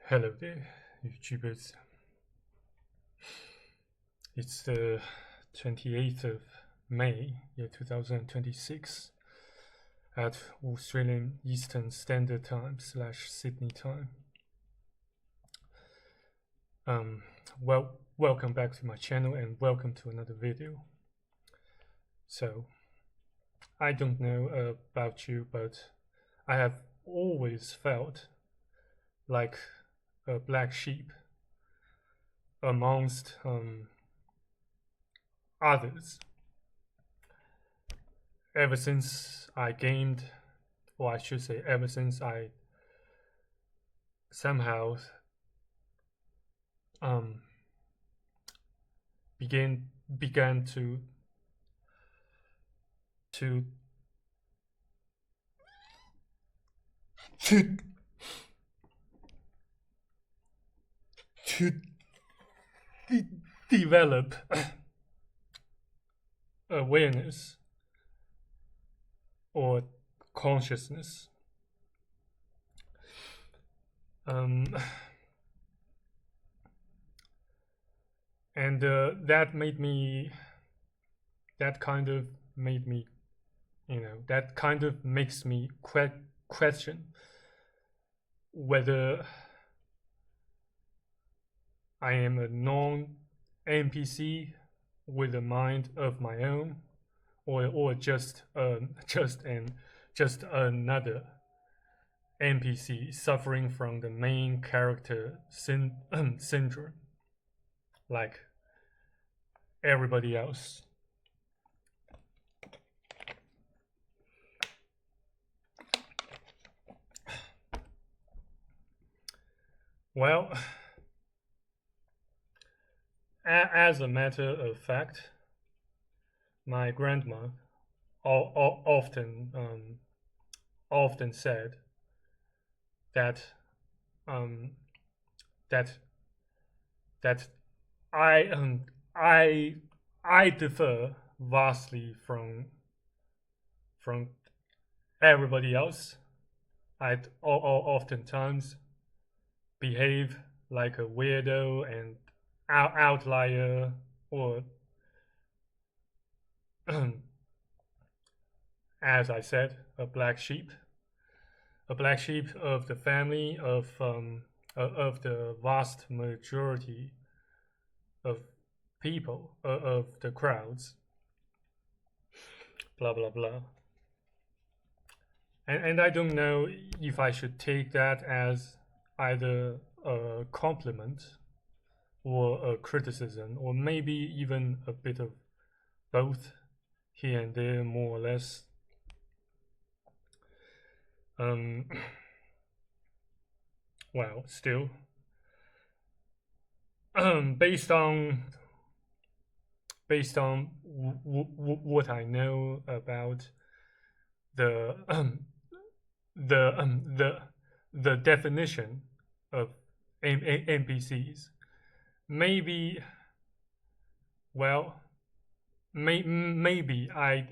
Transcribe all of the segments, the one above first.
Hello there, YouTubers. It's the 28th of May, year 2026, at Australian Eastern Standard Time / Sydney time. Welcome back to my channel and welcome to another video. So, I don't know about you, but I have always felt like a black sheep amongst others ever since I gained, or I should say, ever since I somehow began to to to develop awareness or consciousness. And that kind of made me, that kind of makes me question whether I am a non-NPC with a mind of my own, or just another NPC suffering from the main character syndrome, like everybody else. Well, as a matter of fact, my grandma often said that that that I differ vastly from everybody else. I'd oftentimes behave like a weirdo and outlier, or as I said, a black sheep of the family of the vast majority of people, of the crowds, blah blah blah. And I don't know if I should take that as either a compliment or a criticism, or maybe even a bit of both here and there, more or less. Well, still, based on what I know about the the definition of NPCs, maybe, well, maybe I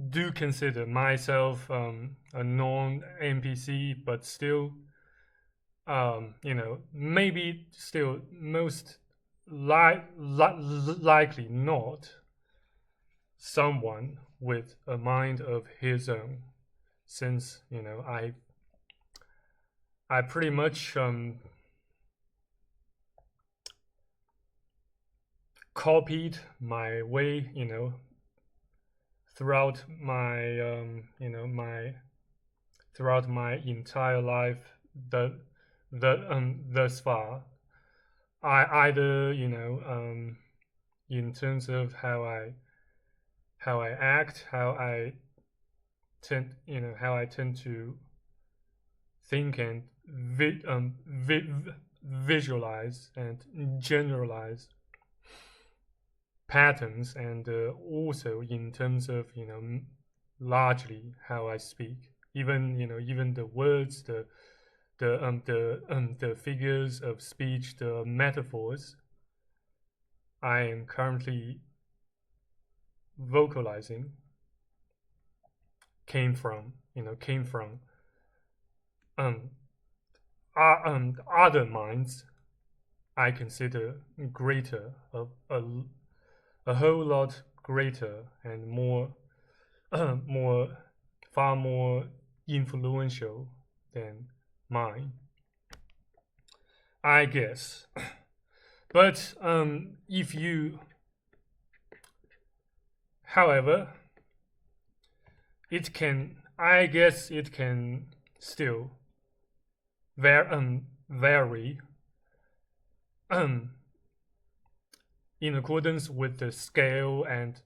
do consider myself a non-NPC, but still, maybe still most likely not someone with a mind of his own, since I pretty much copied my way, throughout my throughout my entire life, thus far. I either in terms of how I act, how I tend to think and visualize and generalize patterns, and also in terms of largely how I speak, even the words, the figures of speech, the metaphors I am currently vocalizing came from other minds I consider greater, a whole lot greater and more, more, far more influential than mine, I guess. But if you, however, I guess it can still vary in accordance with the scale and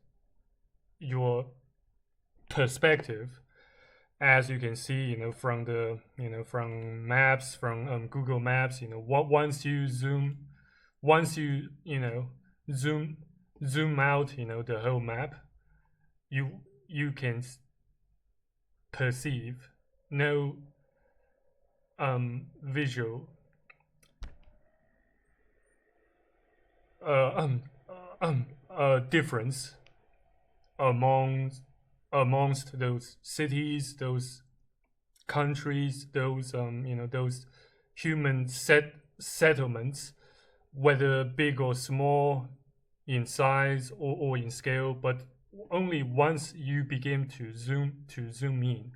your perspective. As you can see, from the from maps, from Google Maps, once you zoom out, the whole map, you can perceive no visual difference amongst those cities, those countries, those those human settlements, whether big or small in size or in scale. But only once you begin to zoom in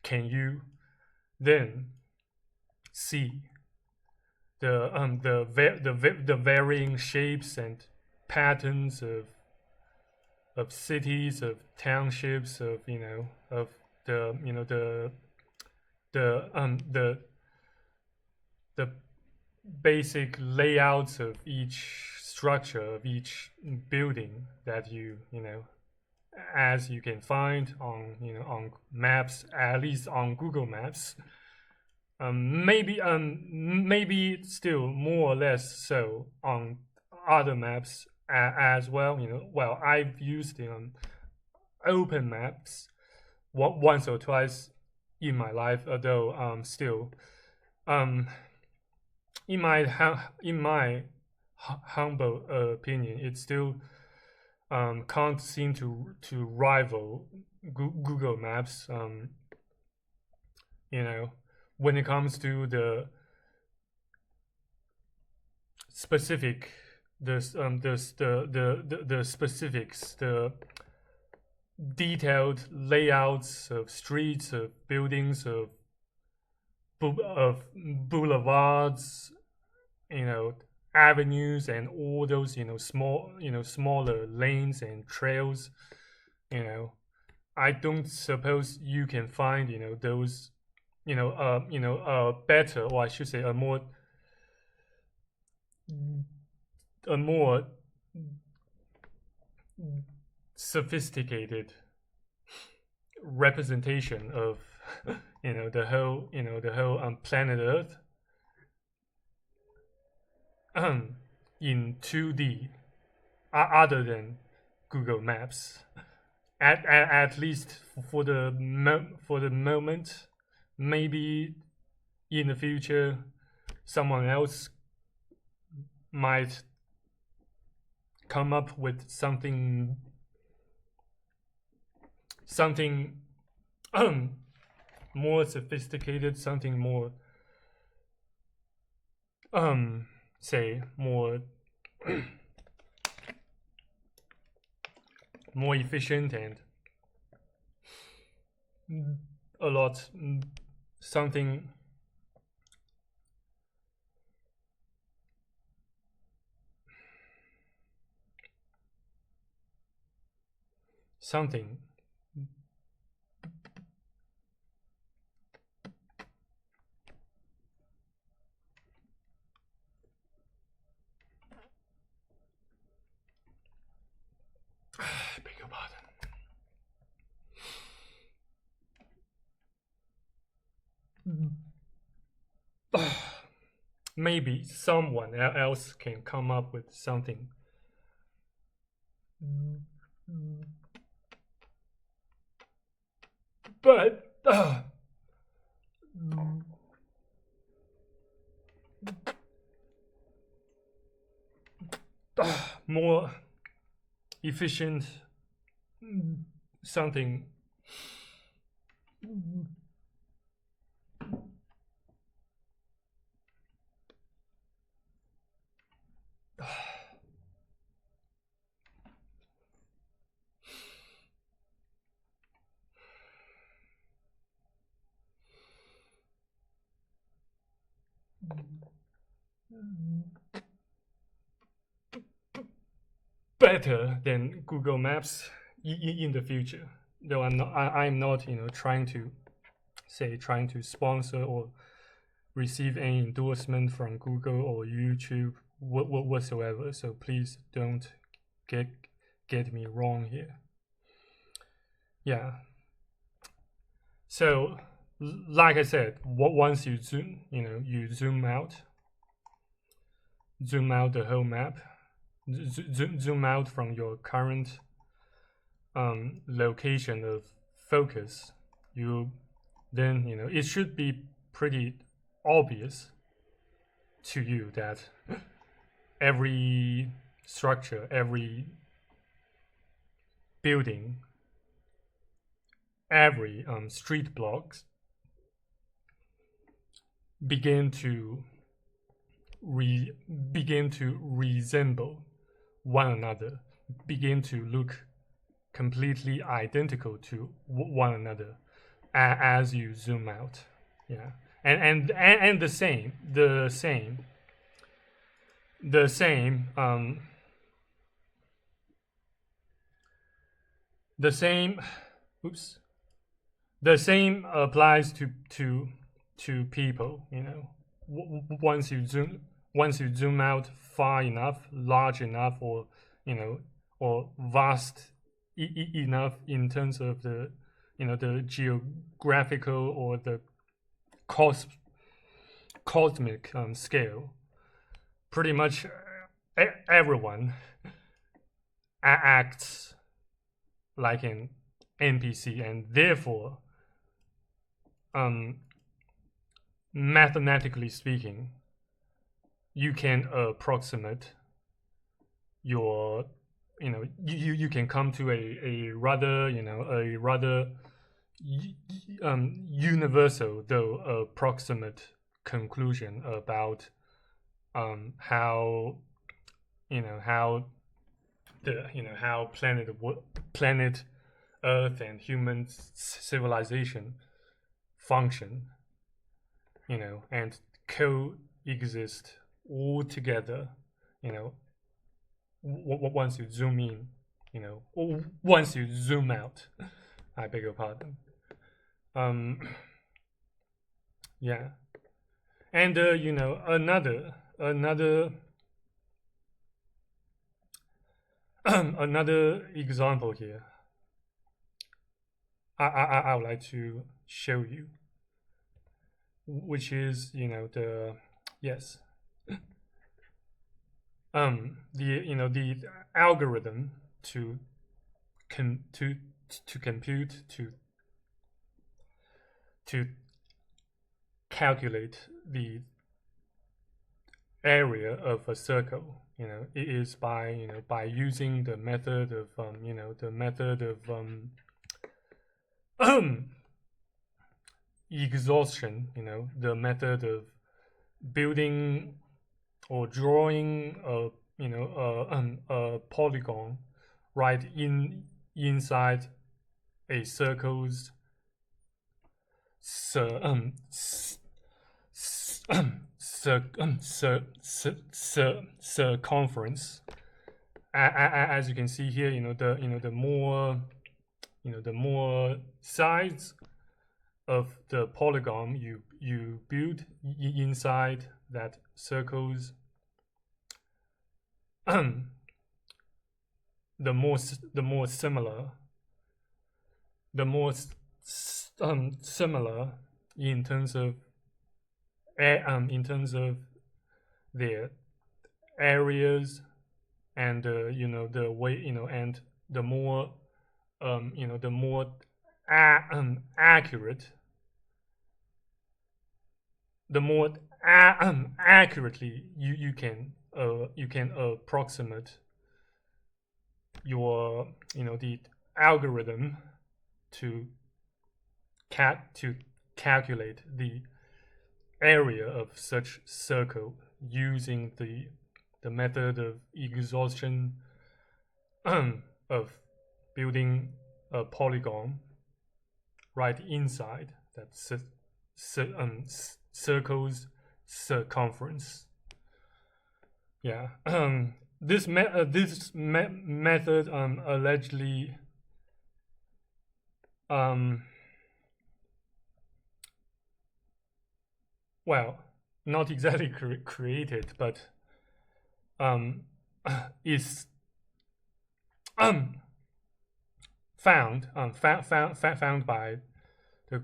can you then see the varying shapes and patterns of cities, of townships, of of the the basic layouts of each structure, of each building that as you can find on on maps, at least on Google Maps. Maybe still more or less so on other maps as well. Well, I've used open maps once or twice in my life, although still, in my humble opinion, it still can't seem to rival Google Maps. When it comes to the specific, the specifics, the detailed layouts of streets, of buildings, of boulevards, avenues, and all those smaller lanes and trails. I don't suppose you can find those better, or I should say a more sophisticated representation of the whole planet Earth in 2D, other than Google Maps. At least for the moment. Maybe in the future, someone else might come up with something more sophisticated, something more say more more efficient and a lot something beg your pardon. Maybe someone else can come up with something but more efficient, something better than Google Maps in the future. Though I'm not trying to sponsor or receive any endorsement from Google or YouTube whatsoever. So please don't get me wrong here. Yeah. So, like I said, once you zoom out the whole map, zoom out from your current location of focus, then it should be pretty obvious to you that every structure, every building, every street blocks begin to resemble one another, begin to look completely identical to one another as you zoom out. Yeah, and the same oops, the same applies to people. Once you zoom out far enough, large enough, or or vast enough in terms of the the geographical or the cosmic scale, pretty much everyone acts like an NPC, and therefore, mathematically speaking, you can approximate your you can come to a rather universal though approximate conclusion about how how how planet Earth and human civilization function, and coexist all together, once you zoom in, once you zoom out. I beg your pardon. Yeah, and another another example here. I would like to show you, which is the yes the algorithm to compute to calculate the area of a circle. It is by by using the method of exhaustion, the method of building or drawing a polygon right inside a circle's circumference. As you can see here, the more the more sides of the polygon you build inside that circles, the more similar in terms of their areas and the way and the more the more accurate, the more accurately you can approximate your the algorithm to calculate the area of such circle using the method of exhaustion of building a polygon right inside that circle's circumference. Yeah. This method allegedly well, not exactly created, but is found by the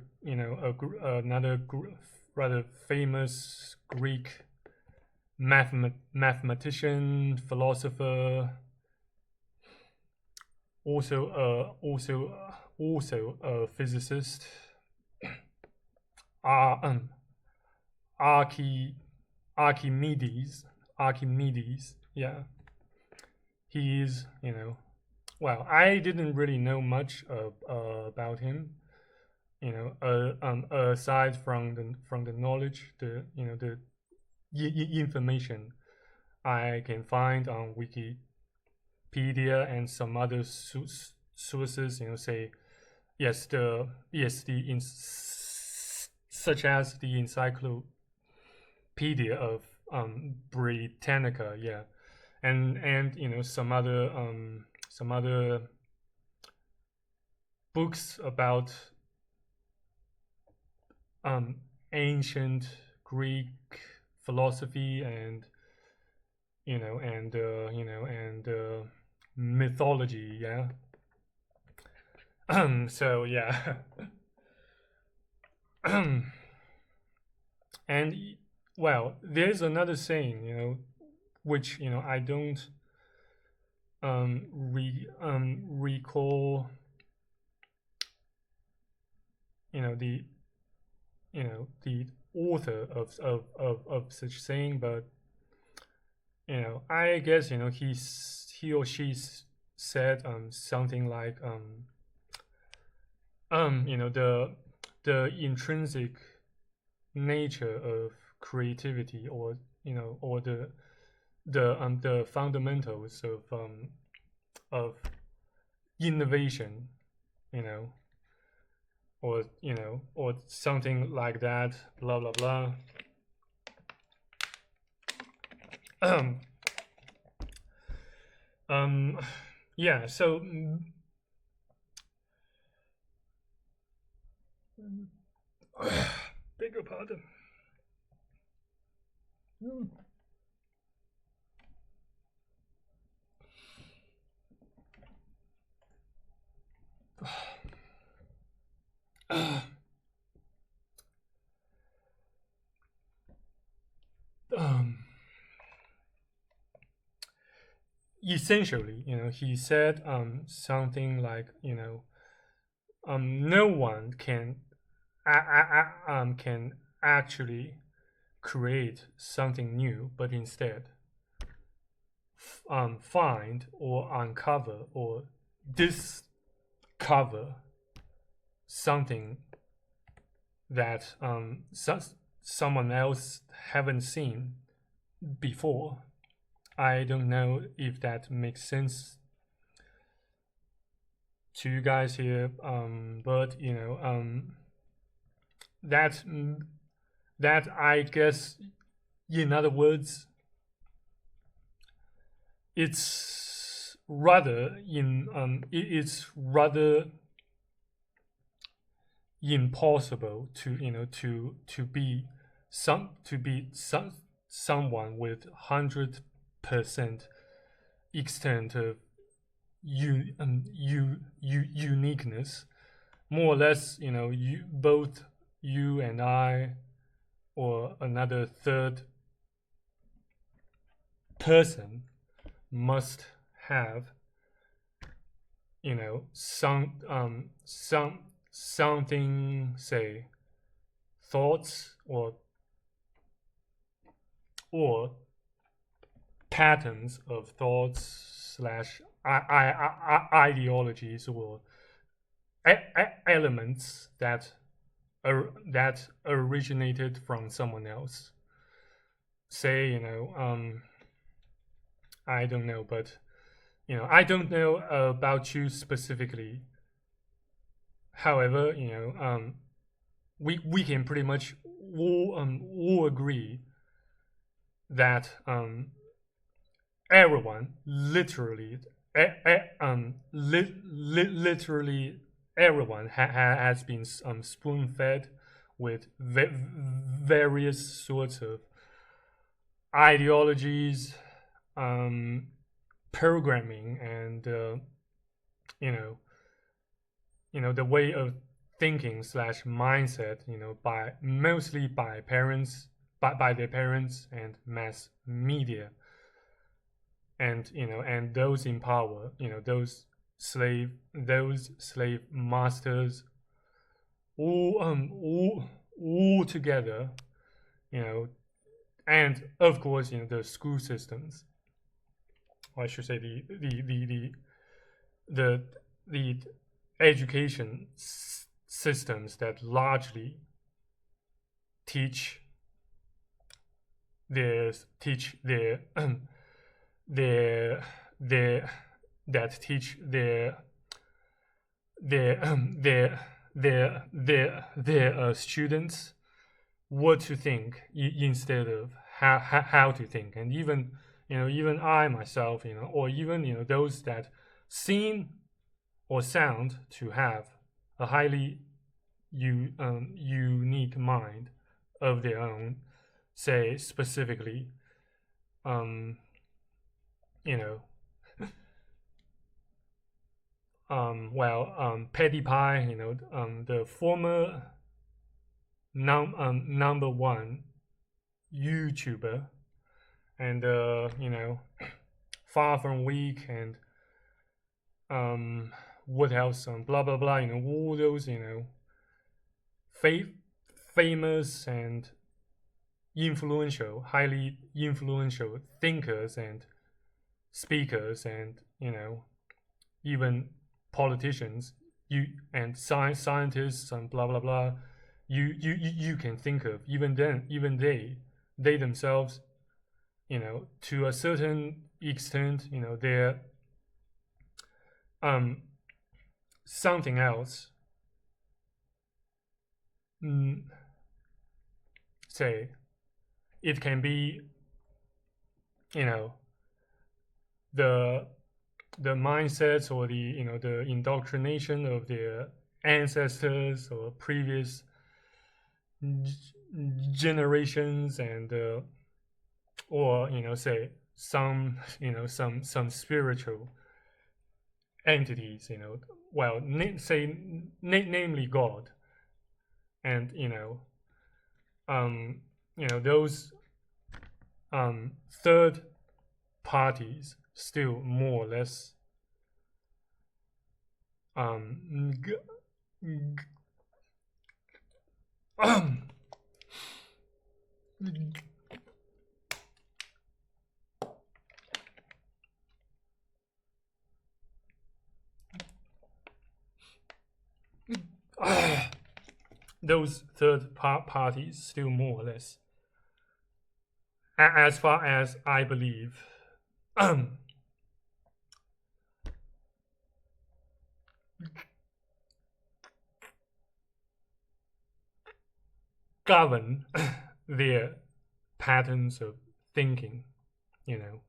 another rather famous Greek mathematician, philosopher, also a physicist, Archimedes. Yeah, he's well, I didn't really know much about him. Aside from the knowledge, the information I can find on Wikipedia and some other sources, say such as the Encyclopedia of Britannica, yeah, and some other books about ancient Greek philosophy and mythology, yeah. So yeah. And well, there's another saying, which I don't recall the author of such saying, but I guess he or she said something like the intrinsic nature of creativity, or the fundamentals of innovation, or something like that, blah blah blah. Yeah, so beg your pardon. Essentially, he said something like, no one can can actually create something new, but instead find or uncover or discover something that someone else haven't seen before. I don't know if that makes sense to you guys here, but that I guess, in other words, it's rather impossible to be someone with 100% extent of uniqueness. More or less, both you and I, or another third person, must have something, say, thoughts or patterns of thoughts slash ideologies, or elements that originated from someone else. Say, I don't know, but I don't know about you specifically. However, we can pretty much all agree that everyone literally literally everyone has been spoon-fed with various sorts of ideologies, programming, and you know the way of thinking slash mindset, mostly by parents, by their parents and mass media, and and those in power, those slave masters, all together, and of course, the school systems, or I should say the education systems that largely teach their that teach their students what to think instead of how to think. And even I myself, or even those that seem or sound to have a highly unique mind of their own, say specifically, you know, Petty Pie, the former number one YouTuber, and Far From Weak, and what else? Blah blah blah. All those famous and highly influential thinkers and speakers, and even politicians, and scientists, and blah blah blah. You can think of, even they themselves, to a certain extent, they're something else. Say it can be the mindsets, or the indoctrination of their ancestors or previous generations, and or say some spiritual entities, namely God, and those third parties still more or less those third parties still more or less, as far as I believe, govern their patterns of thinking, in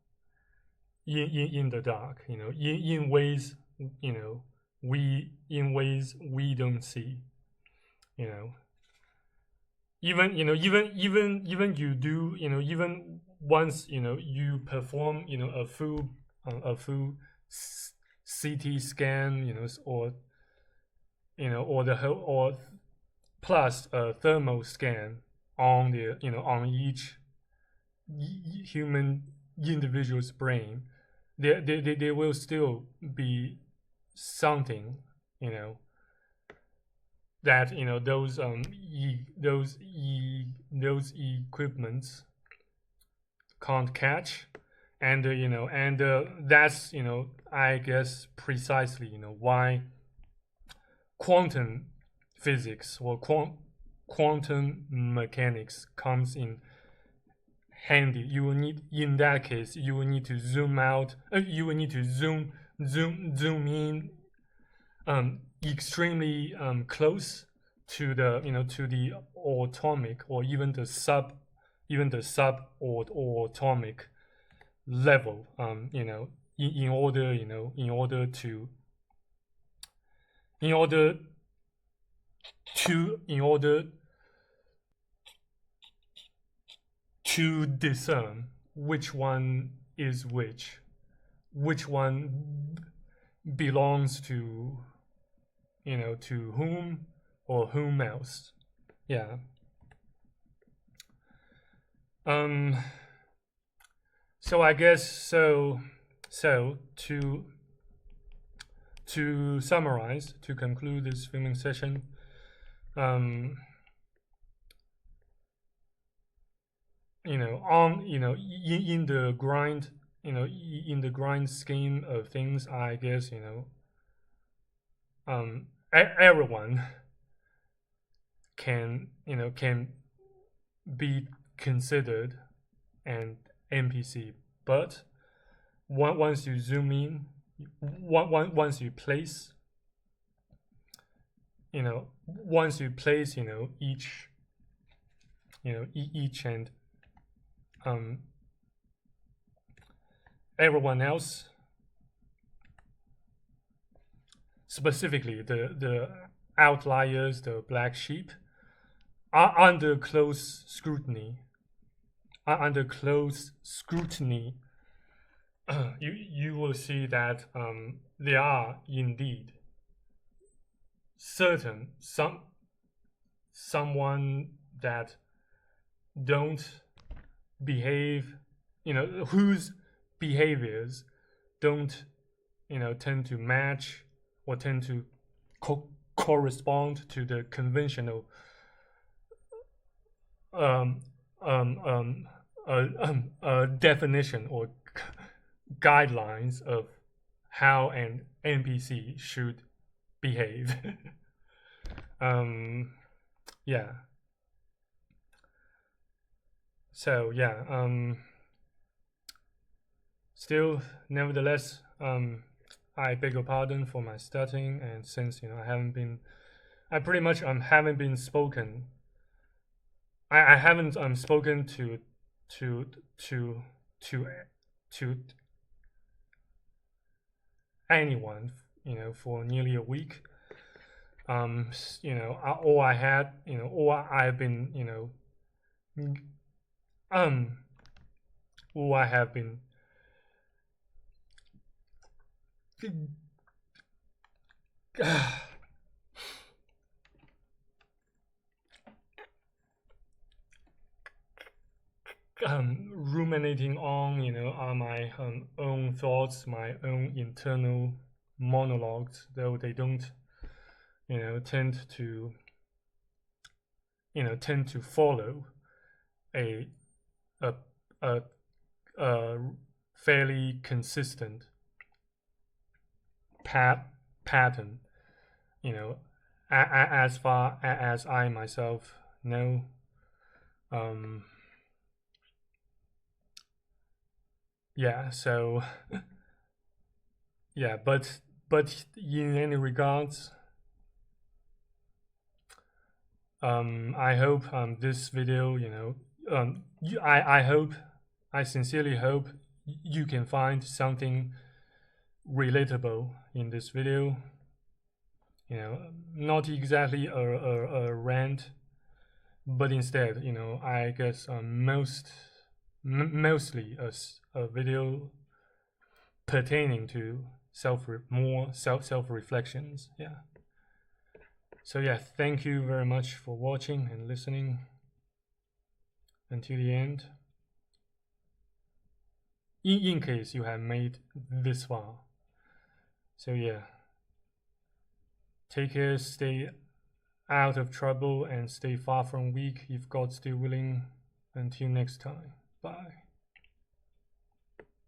the dark, in ways, we don't see, even you do, even once you perform a full CT scan, or or the whole, or plus a thermal scan on the on each human individual's brain, there will still be something that those equipments can't catch, and that's I guess precisely why quantum physics or quantum mechanics comes in handy. You will need, in that case, you will need to zoom out. You will need to zoom in extremely close to the to the atomic, or even the even the sub or atomic level, in order to discern which one is which one belongs to to whom or whom else. Yeah. So I guess so to summarize, to conclude this filming session, in the grind, in the grind scheme of things, I guess everyone can be considered an NPC, but once you zoom in, once you place each each and everyone else, specifically the outliers, the black sheep, are under close scrutiny. You will see that there are indeed someone that don't behave, whose behaviors don't tend to match or tend to correspond to the conventional definition or guidelines of how an NPC should behave. Yeah. So yeah. Still, nevertheless, I beg your pardon for my stuttering, and since I pretty much haven't been spoken. I haven't spoken to anyone, for nearly a week. All I had, all I've been, all I have been ruminating on, are my own thoughts, my own internal monologues, though they don't, tend to follow a fairly consistent pattern, as far as I myself know. Yeah, so yeah, but in any regards, I hope this video, I sincerely hope you can find something relatable in this video. Not exactly a rant, but instead, I guess mostly a video pertaining to self reflections. Yeah. So yeah, thank you very much for watching and listening until the end. In case you have made this far. So yeah, take care, stay out of trouble, and stay far from weak if God's still willing. Until next time, bye.